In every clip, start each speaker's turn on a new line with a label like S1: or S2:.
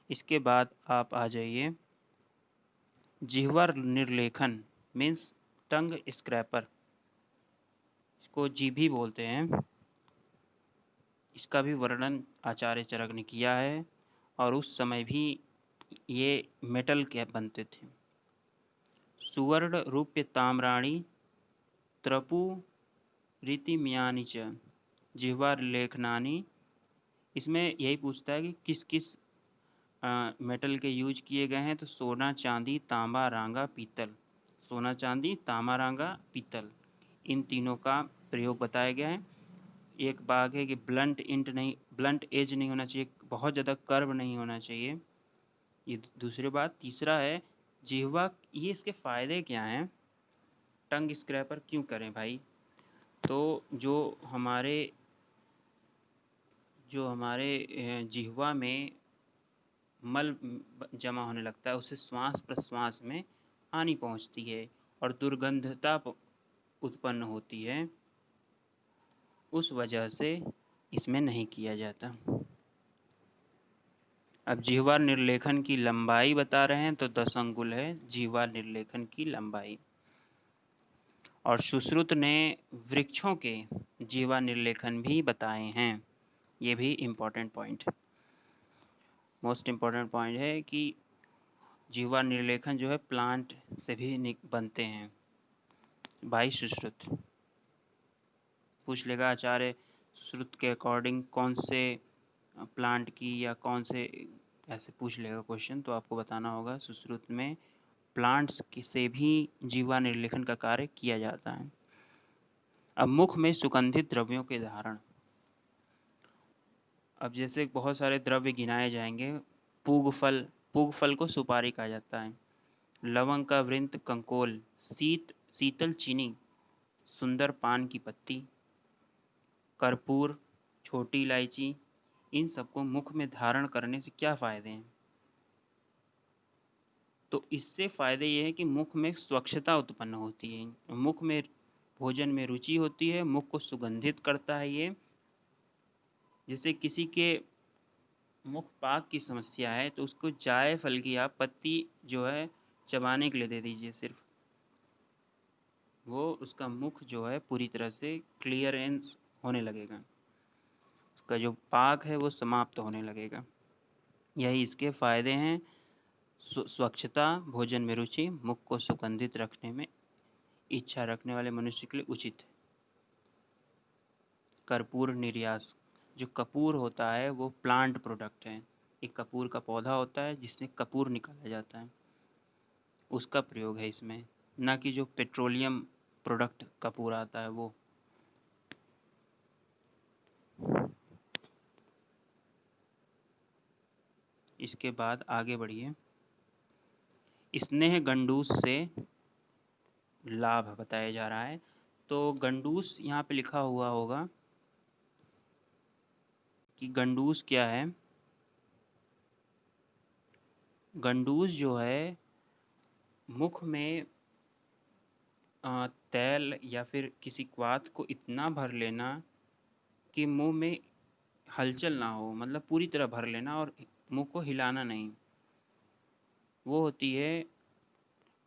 S1: इसके बाद आप आ जाइए जिह्वा निर्लेखन मीन्स टंग स्क्रैपर, इसको जीभी बोलते हैं। इसका भी वर्णन आचार्य चरक ने किया है और उस समय भी ये मेटल के बनते थे। सुवर्ण रूप्य ताम्राणी त्रपु रीतिम्यानि च जिह्वा लेखनानि। इसमें यही पूछता है कि किस किस मेटल के यूज किए गए हैं, तो सोना चांदी तांबा रांगा पीतल, सोना चांदी तांबा रांगा पीतल, इन तीनों का प्रयोग बताया गया है। एक बात है कि ब्लंट एज नहीं होना चाहिए, बहुत ज़्यादा कर्व नहीं होना चाहिए, ये दूसरी बात। तीसरा है जिह्वा, ये इसके फ़ायदे क्या हैं, टंग स्क्रैपर क्यों करें भाई। तो जो हमारे जिह्वा में मल जमा होने लगता है, उससे श्वास प्रश्वास में हानि पहुंचती है और दुर्गंधता उत्पन्न होती है, उस वजह से इसमें नहीं किया जाता। अब जिह्वा निर्लेखन की लंबाई बता रहे हैं, तो 10 अंगुल है जिह्वा निर्लेखन की लंबाई। और सुश्रुत ने वृक्षों के जिह्वा निर्लेखन भी बताए हैं, ये भी इम्पोर्टेंट पॉइंट है, मोस्ट इम्पोर्टेंट पॉइंट है कि जिह्वा निर्लेखन जो है प्लांट से भी बनते हैं। बाई सुश्रुत पूछ लेगा आचार्य सुश्रुत के अकॉर्डिंग कौन से प्लांट की या कौन से, ऐसे पूछ लेगा क्वेश्चन, तो आपको बताना होगा सुश्रुत में प्लांट्स से भी जिह्वा निर्लेखन का कार्य किया जाता है। अब मुख में सुगंधित द्रव्यों के धारण, अब जैसे बहुत सारे द्रव्य गिनाए जाएंगे। पूग फल को सुपारी कहा जाता है, लवंग का वृंत कंकोल, शीतल चीनी, सुंदर पान की पत्ती, कर्पूर, छोटी इलायची, इन सबको मुख में धारण करने से क्या फ़ायदे हैं। तो इससे फ़ायदे ये हैं कि मुख में स्वच्छता उत्पन्न होती है, मुख में भोजन में रुचि होती है, मुख को सुगंधित करता है ये। जैसे किसी के मुख पाक की समस्या है तो उसको जायफल की आप पत्ती जो है चबाने के लिए दे दीजिए सिर्फ, वो उसका मुख जो है पूरी तरह से क्लियरेंस होने लगेगा, उसका जो पाक है वो समाप्त होने लगेगा। यही इसके फ़ायदे हैं, स्वच्छता, भोजन में रुचि, मुख को सुगंधित रखने में इच्छा रखने वाले मनुष्य के लिए उचित है। कर्पूर निर्यास, जो कपूर होता है वो प्लांट प्रोडक्ट है, एक कपूर का पौधा होता है जिससे कपूर निकाला जाता है, उसका प्रयोग है इसमें, ना कि जो पेट्रोलियम प्रोडक्ट कपूर आता है वो। इसके बाद आगे बढ़िए, स्नेह गंडूस से लाभ बताया जा रहा है। तो गंडूस यहाँ पे लिखा हुआ होगा कि गंडूस क्या है। गंडूस जो है मुख में तेल या फिर किसी क्वाथ को इतना भर लेना कि मुंह में हलचल ना हो, मतलब पूरी तरह भर लेना और मुंह को हिलाना नहीं, वो होती है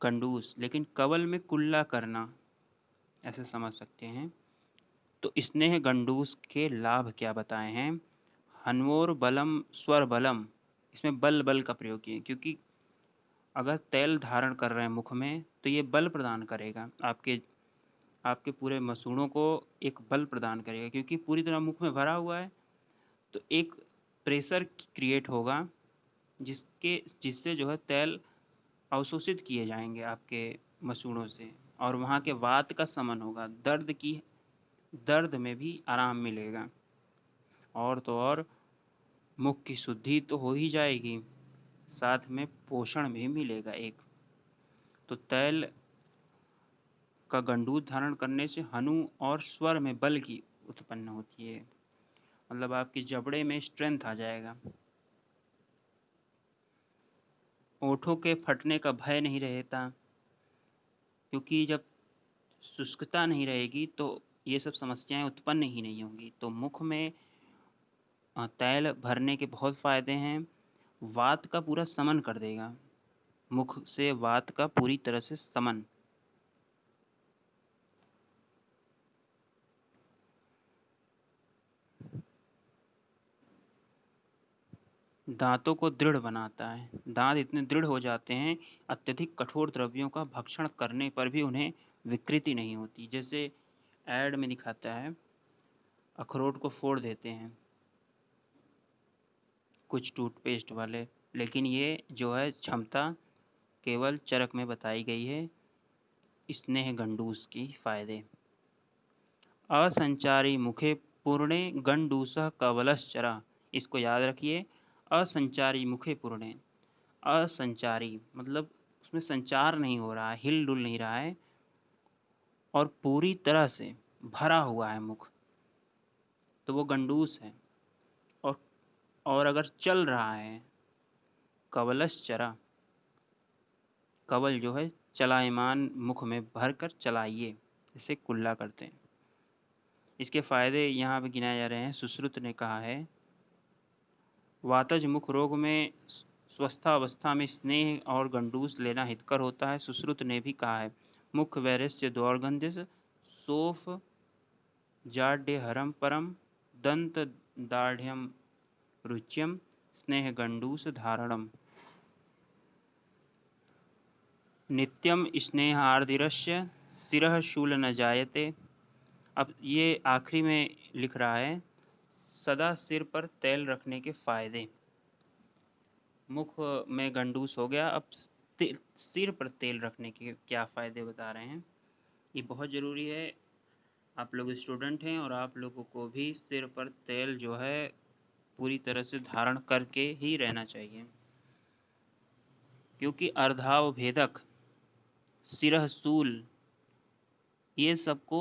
S1: गंडूस। लेकिन कवल में कुल्ला करना, ऐसे समझ सकते हैं। तो स्नेह गंडूस के लाभ क्या बताए हैं। हनवोर बलम स्वर बलम, इसमें बल बल का प्रयोग किए, क्योंकि अगर तेल धारण कर रहे हैं मुख में तो ये बल प्रदान करेगा, आपके पूरे मसूड़ों को एक बल प्रदान करेगा, क्योंकि पूरी तरह मुख में भरा हुआ है तो एक प्रेशर क्रिएट होगा जिससे जो है तेल अवशोषित किए जाएंगे आपके मसूड़ों से, और वहाँ के वात का शमन होगा, दर्द में भी आराम मिलेगा, और तो और मुख की शुद्धि तो हो ही जाएगी, साथ में पोषण भी मिलेगा एक। तो तेल का गंडूस धारण करने से हनु और स्वर में बल की उत्पन्न होती है, मतलब आपकी जबड़े में स्ट्रेंथ आ जाएगा। ओठों के फटने का भय नहीं रहता, क्योंकि जब शुष्कता नहीं रहेगी तो ये सब समस्याएं उत्पन्न ही नहीं होंगी। तो मुख में तेल भरने के बहुत फ़ायदे हैं, वात का पूरा समन कर देगा, मुख से वात का पूरी तरह से समन। दांतों को दृढ़ बनाता है। दांत इतने दृढ़ हो जाते हैं अत्यधिक कठोर द्रव्यों का भक्षण करने पर भी उन्हें विकृति नहीं होती। जैसे ऐड में दिखाता है, अखरोट को फोड़ देते हैं कुछ टूथपेस्ट वाले, लेकिन ये जो है क्षमता केवल चरक में बताई गई है। स्नेह गंडूस की फायदे। असंचारी मुखे पूर्णे गंडूसः कवलश्चरा। इसको याद रखिए, असंचारी मुखे पूर्णे। असंचारी मतलब उसमें संचार नहीं हो रहा है, हिल डुल नहीं रहा है, और पूरी तरह से भरा हुआ है मुख, तो वो गंडूस है। और अगर चल रहा है, कवलश्चरा, कवल जो है चलायमान मुख में भरकर चलाइए, इसे कुल्ला करते हैं। इसके फायदे यहाँ पे गिनाए जा रहे हैं। सुश्रुत ने कहा है, वातज मुख रोग में स्वस्थावस्था में स्नेह और गंडूस लेना हितकर होता है। सुश्रुत ने भी कहा है, मुख वैरस्य दौर्गंधिस सोफ जाड्यहरम परम दंत दाढ़्यम रुच्यम स्नेह गंडूस धारणम। नित्यम स्नेहार्दिरस्य सिरः शूल न जायते। अब ये आखिरी में लिख रहा है, सदा सिर पर तेल रखने के फायदे। मुख में गंडूस हो गया, अब सिर पर तेल रखने के क्या फ़ायदे बता रहे हैं। ये बहुत ज़रूरी है, आप लोग स्टूडेंट हैं और आप लोगों को भी सिर पर तेल जो है पूरी तरह से धारण करके ही रहना चाहिए, क्योंकि अर्धाव भेदक, सिरहसूल, ये सबको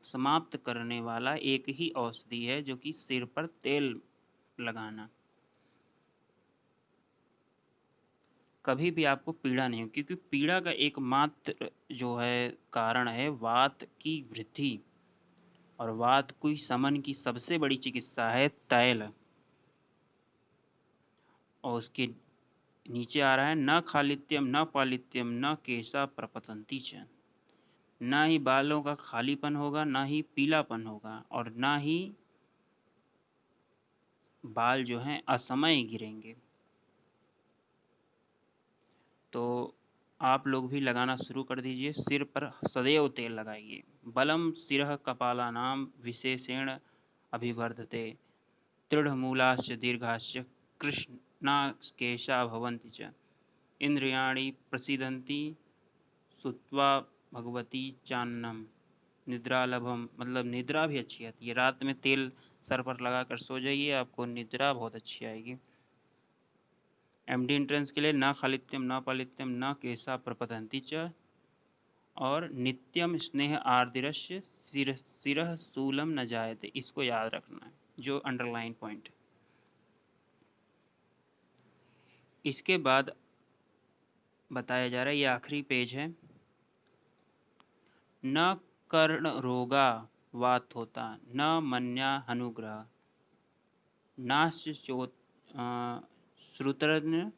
S1: समाप्त करने वाला एक ही औषधि है, जो कि सिर पर तेल लगाना। कभी भी आपको पीड़ा नहीं हो, क्योंकि पीड़ा का एकमात्र जो है कारण है वात की वृद्धि, और वात की समन की सबसे बड़ी चिकित्सा है तैल। और उसके नीचे आ रहा है, न खालित्यम न पालित्यम न केशा प्रपतंती च। ना ही बालों का खालीपन होगा, ना ही पीलापन होगा, और ना ही बाल जो हैं असमय गिरेंगे। तो आप लोग भी लगाना शुरू कर दीजिए, सिर पर सदैव तेल लगाइए। बलम सिरः कपालानाम विशेषेण अभिवर्धते, दृढ़मूलाश्च दीर्घाश्च कृष्णाकेशा भवन्ति च, इंद्रियाणि प्रसीदन्ति सुत्वा भगवती चान्नम निद्रालभम। मतलब निद्रा भी अच्छी आती है, रात में तेल सर पर लगा कर सो जाइए, आपको निद्रा बहुत अच्छी आएगी। एमडी एंट्रेंस के लिए न खालित्यम न पालित्यम न केशा प्रपतंती च, और नित्यम स्नेह आर्दिरस्य सिरः शूलम न जायते। इसको याद रखना है, जो अंडरलाइन पॉइंट। इसके बाद बताया जा रहा है, ये आखिरी पेज है, न कर्ण रोगा वात होता, न मन्या हनुग्रह, नास्य चोत श्रुतरन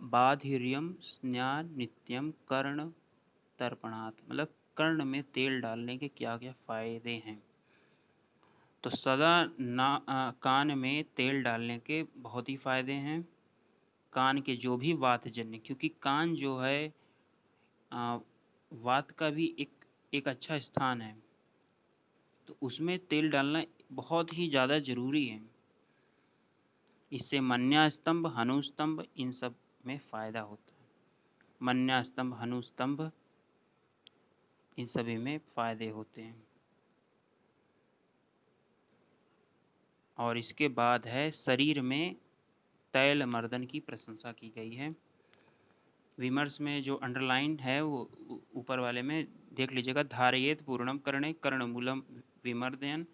S1: बाधिर्यम स्न्या नित्यम कर्ण तर्पणात्। मतलब कर्ण में तेल डालने के क्या क्या फायदे हैं। तो सदा कान में तेल डालने के बहुत ही फायदे हैं। कान के जो भी वातजन्य, क्योंकि कान जो है वात का भी एक अच्छा स्थान है, तो उसमें तेल डालना बहुत ही ज़्यादा ज़रूरी है। इससे मन्या स्तंभ, हनुस्तंभ, इन सब में फ़ायदा होता है। मन्या स्तंभ, हनुस्तंभ, इन सभी में फ़ायदे होते हैं। और इसके बाद है, शरीर में तैल मर्दन की प्रशंसा की गई है। विमर्श में जो अंडरलाइन है वो ऊपर वाले में देख लीजिएगा, धारयेत पूर्णम कर्णे कर्णमूलम विमर्दयन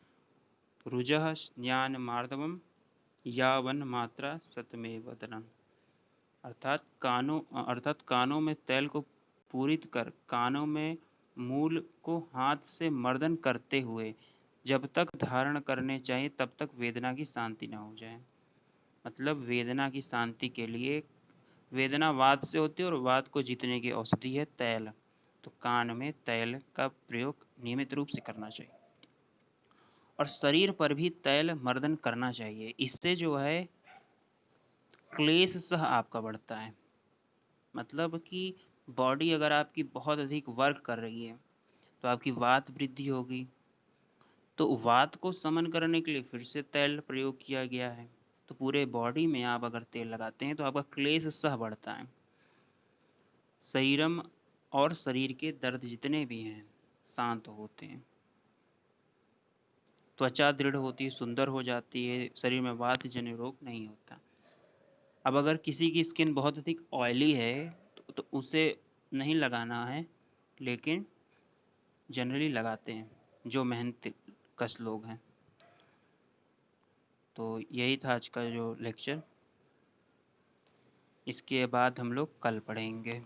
S1: रुजः ज्ञान मार्दवम यावन मात्रा सतमेव वदनम। अर्थात कानों में तेल को पूरित कर कानों में मूल को हाथ से मर्दन करते हुए जब तक धारण करने चाहिए तब तक वेदना की शांति न हो जाए। मतलब वेदना की शांति के लिए, वेदना वात से होती है और वात को जीतने की औषधि है तैल। तो कान में तैल का प्रयोग नियमित रूप से करना चाहिए और शरीर पर भी तैल मर्दन करना चाहिए। इससे जो है क्लेश सह आपका बढ़ता है। मतलब कि बॉडी अगर आपकी बहुत अधिक वर्क कर रही है तो आपकी वात वृद्धि होगी। तो वात को समन करने के लिए फिर से तैल प्रयोग किया गया है। तो पूरे बॉडी में आप अगर तेल लगाते हैं तो आपका क्लेश सह बढ़ता है। शरीरम और शरीर के दर्द जितने भी हैं शांत होते हैं। त्वचा दृढ़ होती है, सुंदर हो जाती है, शरीर में वात जन्य रोग नहीं होता। अब अगर किसी की स्किन बहुत अधिक ऑयली है तो उसे नहीं लगाना है, लेकिन जनरली लगाते हैं जो मेहनत कश लोग हैं। तो यही था आज का जो लेक्चर। इसके बाद हम लोग कल पढ़ेंगे।